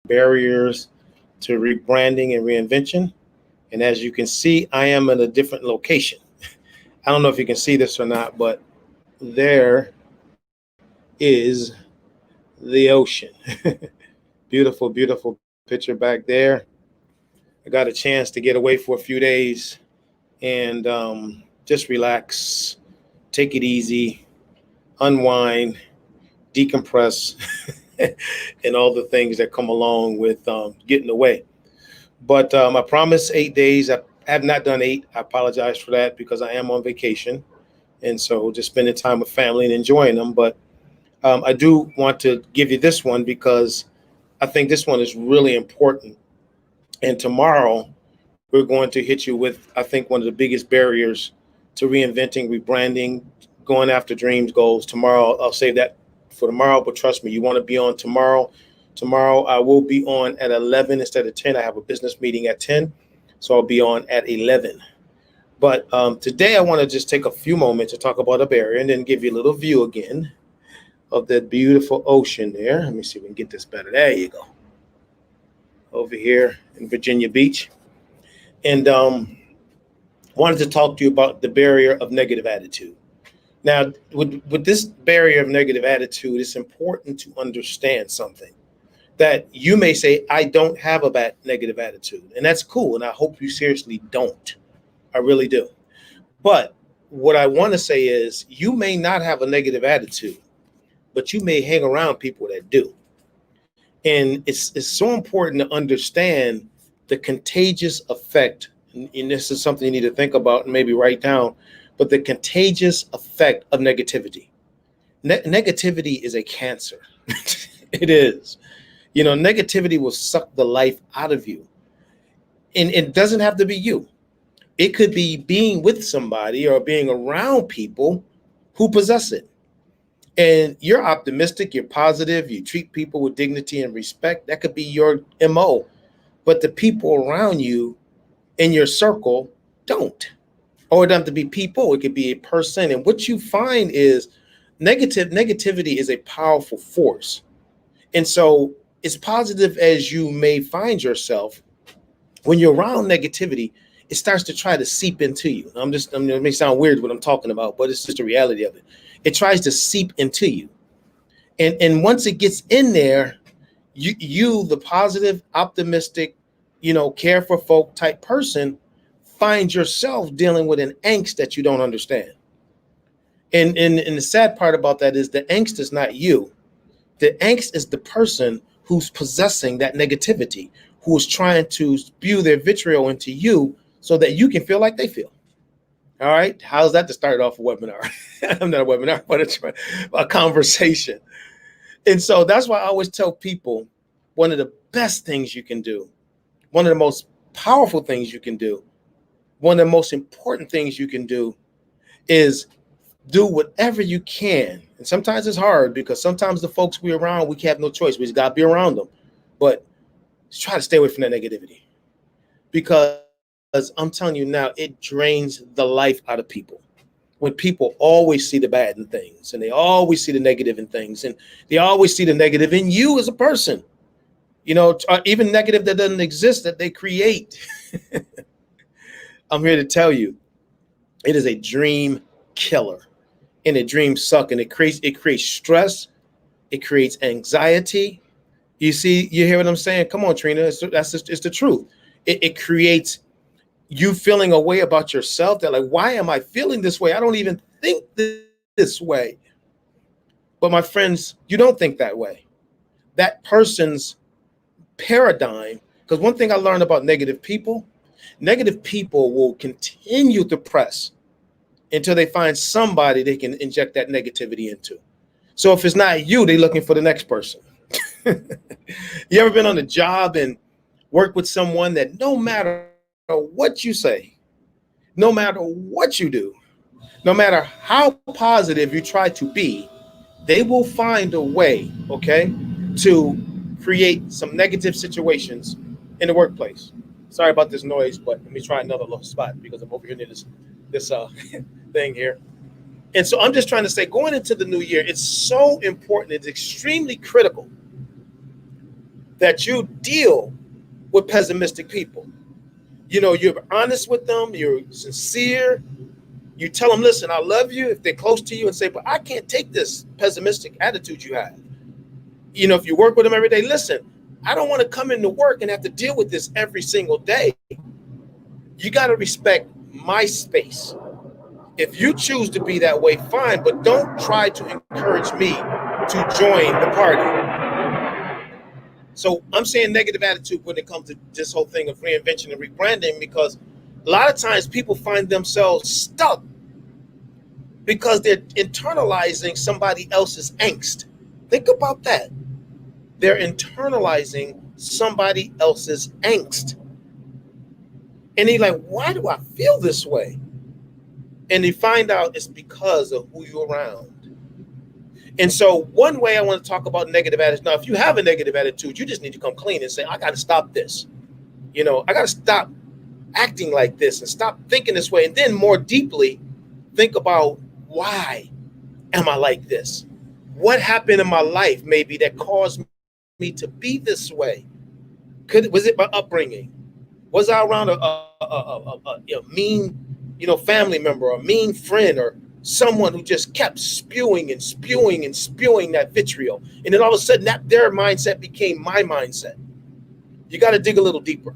barriers to rebranding and reinvention. And as you can see, I am in a different location. I don't know if you can see this or not, but there is the ocean. Beautiful, beautiful picture back there. I got a chance to get away for a few days and just relax, take it easy, unwind, decompress, and all the things that come along with getting away. But I promised 8 days. I have not done 8. I apologize for that because I am on vacation. And so just spending time with family and enjoying them. But I do want to give you this one because I think this one is really important. And tomorrow, we're going to hit you with, I think, one of the biggest barriers to reinventing, rebranding, going after dreams, goals. Tomorrow, I'll save that for tomorrow. But trust me, you want to be on tomorrow. Tomorrow, I will be on at 11 instead of 10. I have a business meeting at 10. So I'll be on at 11. But today, I want to just take a few moments to talk about a barrier and then give you a little view again of that beautiful ocean there. Let me see if we can get this better. There you go. Over here in Virginia Beach. And wanted to talk to you about the barrier of negative attitude. Now, with this barrier of negative attitude, it's important to understand something. That you may say, I don't have a bad negative attitude. And that's cool. And I hope you seriously don't. I really do. But what I want to say is you may not have a negative attitude, but you may hang around people that do. And it's so important to understand the contagious effect. And this is something you need to think about and maybe write down. But the contagious effect of negativity. Negativity is a cancer. It is. You know, negativity will suck the life out of you. And it doesn't have to be you. It could be being with somebody or being around people who possess it. And you're optimistic, you're positive, you treat people with dignity and respect. That could be your MO. But the people around you in your circle don't. Or it doesn't have to be people, it could be a person. And what you find is negativity is a powerful force. And so as positive as you may find yourself, when you're around negativity, it starts to try to seep into you. It may sound weird what I'm talking about, but it's just the reality of it. It tries to seep into you. And once it gets in there, you the positive, optimistic, care for folk type person, find yourself dealing with an angst that you don't understand. And the sad part about that is the angst is not you. The angst is the person who's possessing that negativity, who is trying to spew their vitriol into you so that you can feel like they feel. All right. How's that to start off a webinar? I'm not a webinar, but a conversation. And so that's why I always tell people one of the best things you can do, one of the most powerful things you can do, one of the most important things you can do is do whatever you can. And sometimes it's hard because sometimes the folks we're around, we have no choice. We just got to be around them. But try to stay away from that negativity because I'm telling you now, it drains the life out of people. When people always see the bad in things and they always see the negative in things and they always see the negative in you as a person, even negative that doesn't exist that they create. I'm here to tell you, it is a dream killer and a dream suck. And it creates stress. It creates anxiety. You hear what I'm saying? Come on, Trina. It's the truth. It creates you feeling a way about yourself that like, why am I feeling this way? I don't even think this way. But my friends, you don't think that way. That person's paradigm, because one thing I learned about negative people will continue to press until they find somebody they can inject that negativity into. So if it's not you, they're looking for the next person. You ever been on a job and worked with someone that no matter what you say, no matter what you do, no matter how positive you try to be, they will find a way, okay, to create some negative situations in the workplace. Sorry about this noise, but let me try another little spot because I'm over here near this thing here. And so I'm just trying to say, going into the new year, it's so important. It's extremely critical that you deal with pessimistic people. You know, you're honest with them, you're sincere. You tell them, listen, I love you if they're close to you, and say, but I can't take this pessimistic attitude you have. You know, if you work with them every day, listen, I don't want to come into work and have to deal with this every single day. You got to respect my space. If you choose to be that way, fine, but don't try to encourage me to join the party. So I'm saying negative attitude when it comes to this whole thing of reinvention and rebranding, because a lot of times people find themselves stuck because they're internalizing somebody else's angst. Think about that. They're internalizing somebody else's angst. And they're like, why do I feel this way? And they find out it's because of who you're around. And so one way I want to talk about negative attitude. Now, if you have a negative attitude, you just need to come clean and say, I got to stop this. You know, I got to stop acting like this and stop thinking this way. And then more deeply, think about, why am I like this? What happened in my life maybe that caused me to be this way? Was it my upbringing? Was I around a mean, family member, or a mean friend, or someone who just kept spewing and spewing and spewing that vitriol? And then all of a sudden their mindset became my mindset. You got to dig a little deeper.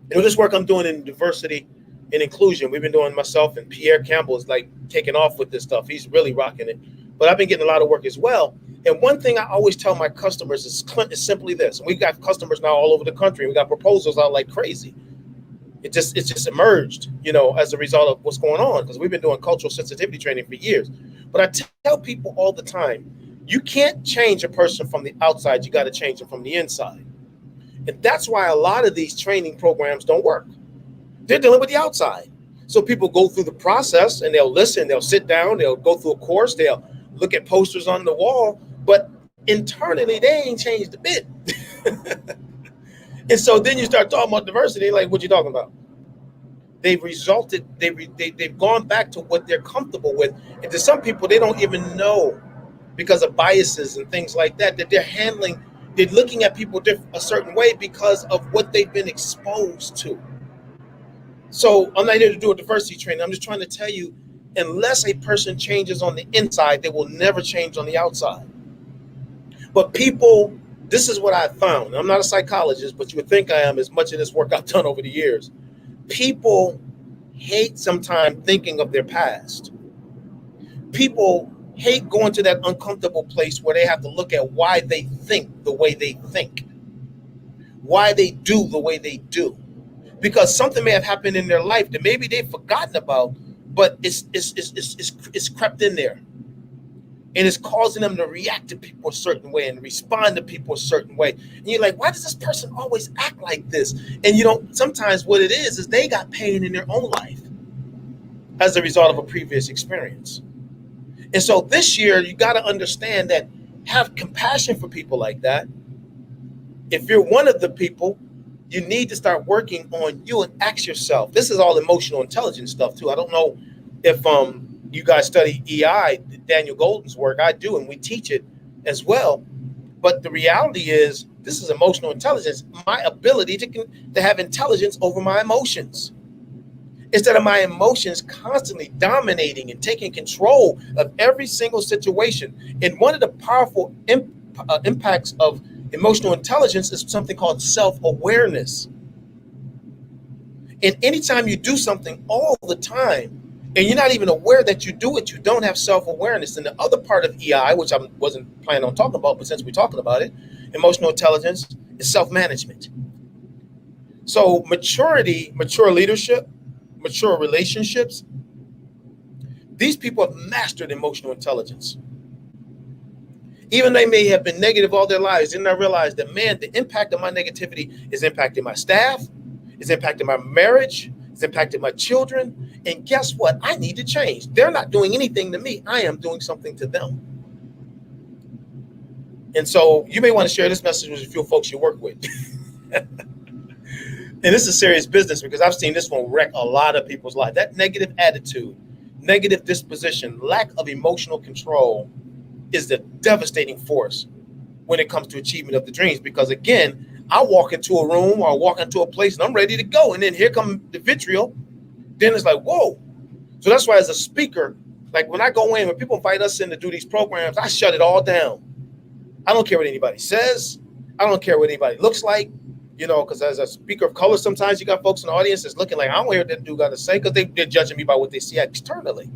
This work I'm doing in diversity and inclusion, we've been doing, myself and Pierre Campbell is like taking off with this stuff. He's really rocking it. But I've been getting a lot of work as well. And one thing I always tell my customers is simply this. And we've got customers now all over the country. We got proposals out like crazy. It's just emerged, as a result of what's going on, because we've been doing cultural sensitivity training for years. But I tell people all the time, you can't change a person from the outside. You got to change them from the inside. And that's why a lot of these training programs don't work. They're dealing with the outside. So people go through the process and they'll listen, they'll sit down, they'll go through a course, they'll look at posters on the wall, but internally they ain't changed a bit. And so then you start talking about diversity, like, what you talking about? They've gone back to what they're comfortable with. And to some people, they don't even know, because of biases and things like that they're looking at people a certain way because of what they've been exposed to. So I'm not here to do a diversity training. I'm just trying to tell you, unless a person changes on the inside, they will never change on the outside. But people, this is what I found. I'm not a psychologist, but you would think I am, as much of this work I've done over the years. People hate sometimes thinking of their past. People hate going to that uncomfortable place where they have to look at why they think the way they think, why they do the way they do. Because something may have happened in their life that maybe they've forgotten about, but it's crept in there. And it's causing them to react to people a certain way and respond to people a certain way. And you're like, why does this person always act like this? And sometimes what it is they got pain in their own life as a result of a previous experience. And so this year, you got to understand that, have compassion for people like that. If you're one of the people, you need to start working on you and ask yourself. This is all emotional intelligence stuff too. I don't know if you guys study EI, Daniel Golden's work. I do, and we teach it as well. But the reality is, this is emotional intelligence, my ability to have intelligence over my emotions, instead of my emotions constantly dominating and taking control of every single situation. And one of the powerful impacts of emotional intelligence is something called self-awareness. And anytime you do something all the time, and you're not even aware that you do it, you don't have self-awareness. And the other part of EI, which I wasn't planning on talking about, but since we're talking about it, emotional intelligence is self-management. So maturity, mature leadership, mature relationships, these people have mastered emotional intelligence. Even they may have been negative all their lives, did not realize that, man, the impact of my negativity is impacting my staff, is impacting my marriage, is impacting my children. And guess what? I need to change. They're not doing anything to me. I am doing something to them. And so you may want to share this message with a few folks you work with. And this is serious business, because I've seen this one wreck a lot of people's lives. That negative attitude, negative disposition, lack of emotional control is the devastating force when it comes to achievement of the dreams. Because again, I walk into a room or walk into a place and I'm ready to go. And then here come the vitriol. Then it's like, whoa. So that's why as a speaker, like when I go in, when people invite us in to do these programs, I shut it all down. I don't care what anybody says. I don't care what anybody looks like, because as a speaker of color, sometimes you got folks in the audience that's looking like, I don't hear what that dude got to say, because they're judging me by what they see externally.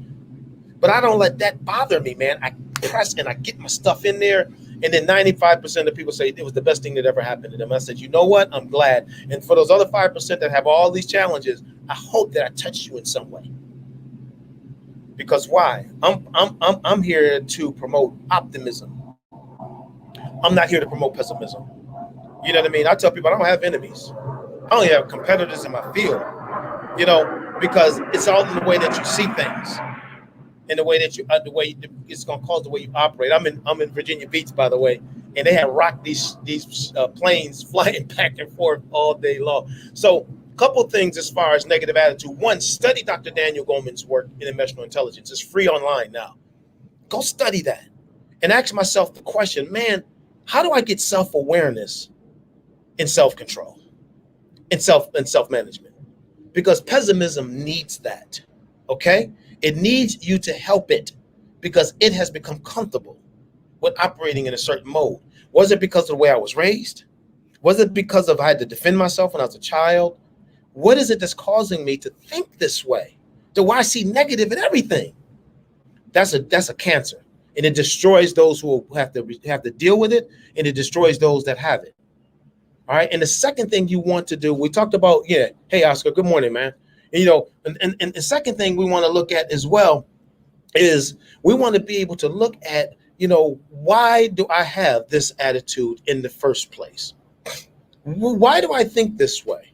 But I don't let that bother me, man. I press and I get my stuff in there. And then 95% of people say it was the best thing that ever happened to them. I said, you know what? I'm glad. And for those other 5% that have all these challenges, I hope that I touched you in some way. Because why? I'm here to promote optimism. I'm not here to promote pessimism. You know what I mean? I tell people I don't have enemies. I only have competitors in my field, because it's all in the way that you see things. In the way that it's going to cause the way you operate. I'm in Virginia Beach, by the way, and they have rocked these planes flying back and forth all day long. So a couple of things as far as negative attitude. One, study Dr. Daniel Goleman's work in emotional intelligence. It's free online now. Go study that and ask myself the question, man, how do I get self-awareness and self-control and self-management? Because pessimism needs that, okay? It needs you to help it because it has become comfortable with operating in a certain mode. Was it because of the way I was raised? Was it because of I had to defend myself when I was a child? What is it that's causing me to think this way? Do I see negative in everything? That's a cancer, and it destroys those who have to deal with it, and it destroys those that have it. All right. And the second thing you want to do, we talked about, hey, Oscar, good morning, man. And the second thing we want to look at as well is we want to be able to look at, why do I have this attitude in the first place? Why do I think this way?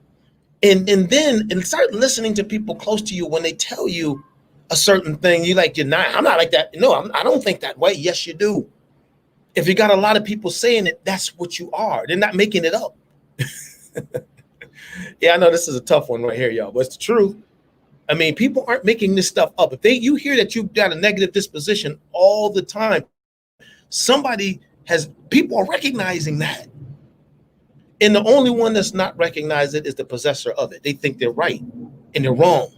And then start listening to people close to you when they tell you a certain thing. You're like, I'm not like that. No, I don't think that way. Yes, you do. If you got a lot of people saying it, that's what you are. They're not making it up. Yeah, I know this is a tough one right here, y'all, but it's the truth. I mean, people aren't making this stuff up. If you hear that you've got a negative disposition all the time, people are recognizing that. And the only one that's not recognized it is the possessor of it. They think they're right and they're wrong.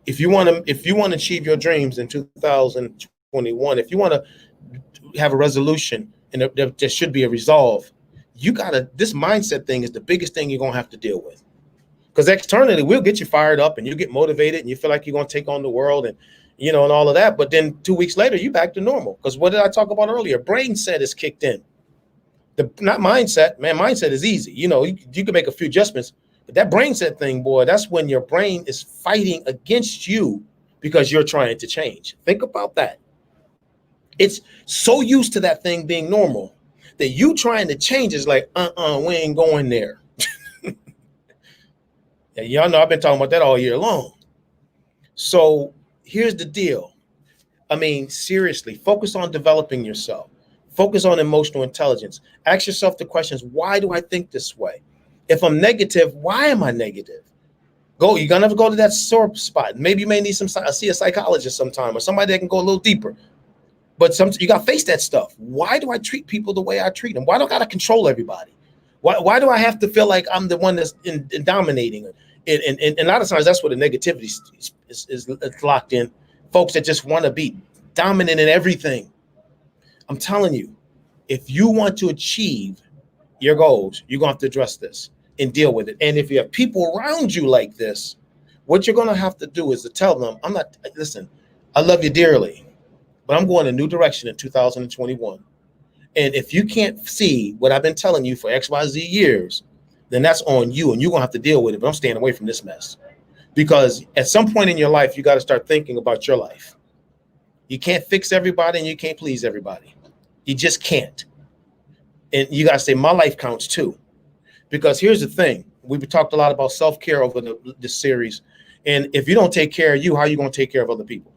If you want to achieve your dreams in 2021, if you want to have a resolution and there should be a resolve, this mindset thing is the biggest thing you're going to have to deal with. Because externally, we'll get you fired up and you get motivated and you feel like you're going to take on the world and all of that. But then 2 weeks later, you back to normal. Because what did I talk about earlier? Brain set is kicked in. Not mindset, man. Mindset is easy. You can make a few adjustments. But that brain set thing, boy, that's when your brain is fighting against you because you're trying to change. Think about that. It's so used to that thing being normal that you trying to change is like, we ain't going there. Yeah, y'all know I've been talking about that all year long. So here's the deal. I mean, seriously, focus on developing yourself. Focus on emotional intelligence. Ask yourself the questions, why do I think this way? If I'm negative, why am I negative? You're gonna have to go to that sore spot. Maybe you may need see a psychologist sometime or somebody that can go a little deeper. But you got to face that stuff. Why do I treat people the way I treat them? Why do I got to control everybody? Why do I have to feel like I'm the one that's in dominating? And a lot of times that's where the negativity is locked in. Folks that just want to be dominant in everything. I'm telling you, if you want to achieve your goals, you're going to have to address this and deal with it. And if you have people around you like this, what you're going to have to do is to tell them, listen, I love you dearly, but I'm going a new direction in 2021. And if you can't see what I've been telling you for XYZ years, then that's on you and you're going to have to deal with it. But I'm staying away from this mess. Because at some point in your life, you got to start thinking about your life. You can't fix everybody and you can't please everybody. You just can't. And you got to say, my life counts too. Because here's the thing. We've talked a lot about self-care over this series. And if you don't take care of you, how are you going to take care of other people?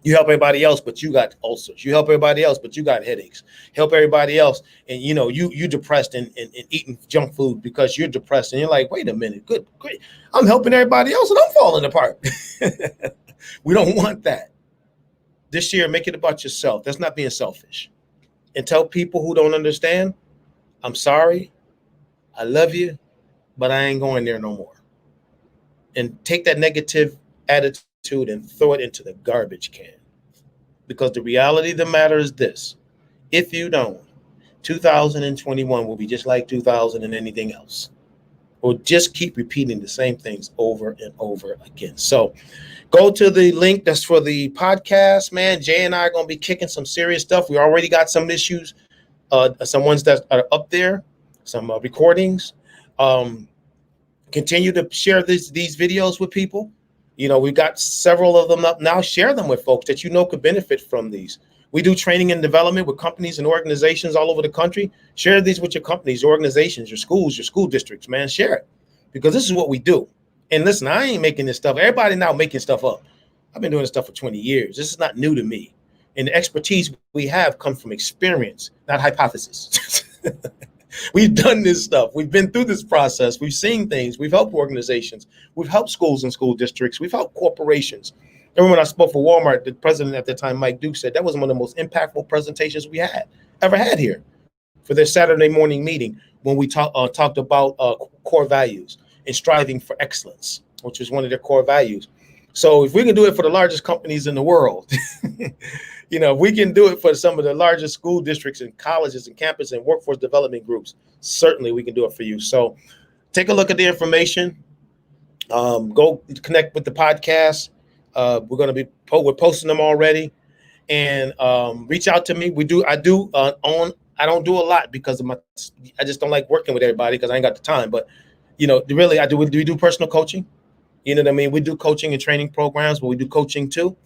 You help everybody else, but you got ulcers. You help everybody else, but you got headaches. Help everybody else, and you depressed and eating junk food because you're depressed. And you're like, wait a minute, good, great. I'm helping everybody else, and I'm falling apart. We don't want that. This year, make it about yourself. That's not being selfish. and tell people who don't understand, I'm sorry, I love you, but I ain't going there no more. And take that negative attitude and throw it into the garbage can. Because the reality of the matter is this: if you don't, 2021 will be just like 2000 and anything else. We'll just keep repeating the same things over and over again. So go to the link that's for the podcast, man. Jay and I are going to be kicking some serious stuff. We already got some issues, some ones that are up there, some recordings. Continue to share these videos with people. We've got several of them up now. Share them with folks that could benefit from these. We do training and development with companies and organizations all over the country. Share these with your companies, your organizations, your schools, your school districts, man. Share it, because this is what we do. And listen, I ain't making this stuff. Everybody now making stuff up. I've been doing this stuff for 20 years. This is not new to me. And the expertise we have comes from experience, not hypothesis. We've done this stuff. We've been through this process. We've seen things. We've helped organizations. We've helped schools and school districts. We've helped corporations. Remember when I spoke for Walmart, the president at the time, Mike Duke, said that was one of the most impactful presentations we ever had here for their Saturday morning meeting, when we talked about core values and striving for excellence, which was one of their core values. So if we can do it for the largest companies in the world, if we can do it for some of the largest school districts and colleges and campus and workforce development groups, certainly we can do it for you. So take a look at the information. Go connect with the podcast. We're posting them already, and reach out to me. I don't do a lot because I just don't like working with everybody because I ain't got the time. But really, we do personal coaching. You know what I mean? We do coaching and training programs, but we do coaching too.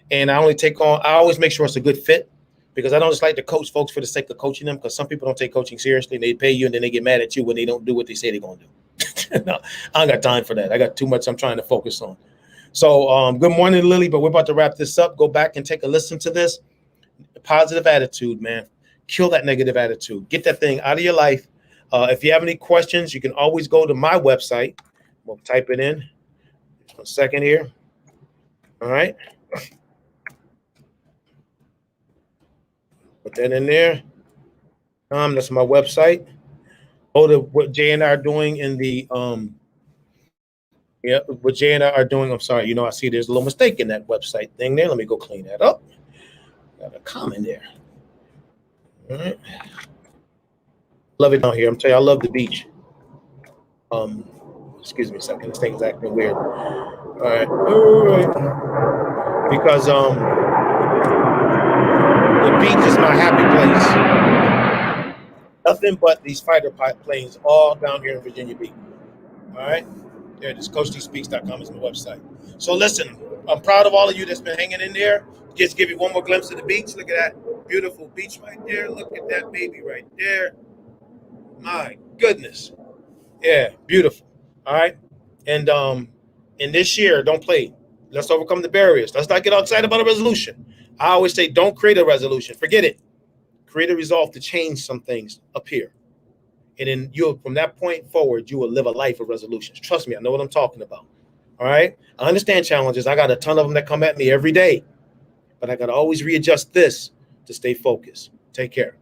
And I always make sure it's a good fit, because I don't just like to coach folks for the sake of coaching them, because some people don't take coaching seriously. They pay you and then they get mad at you when they don't do what they say they're going to do. No, I ain't got time for that. I got too much I'm trying to focus on. So good morning, Lily, but we're about to wrap this up. Go back and take a listen to this. Positive attitude, man. Kill that negative attitude. Get that thing out of your life. If you have any questions, you can always go to my website. We'll type it in. Just 1 second here. All right. Put that in there. That's my website. Go to what Jay and I are doing in the what Jay and I are doing. I'm sorry, I see there's a little mistake in that website thing there. Let me go clean that up. Got a comment there. All right. Love it down here. I'm telling you, I love the beach. Excuse me a second. This thing is acting weird. All right. Because the beach is my happy place. Nothing but these fighter planes all down here in Virginia Beach. All right. There it is. CoachDSpeaks.com is my website. So listen, I'm proud of all of you that's been hanging in there. Just give you one more glimpse of the beach. Look at that beautiful beach right there. Look at that baby right there. My goodness. Yeah, beautiful. All right. And this year, don't play. Let's overcome the barriers. Let's not get excited about a resolution. I always say, don't create a resolution. Forget it. Create a resolve to change some things up here. And then from that point forward, you will live a life of resolutions. Trust me, I know what I'm talking about. All right. I understand challenges. I got a ton of them that come at me every day, but I got to always readjust this to stay focused. Take care.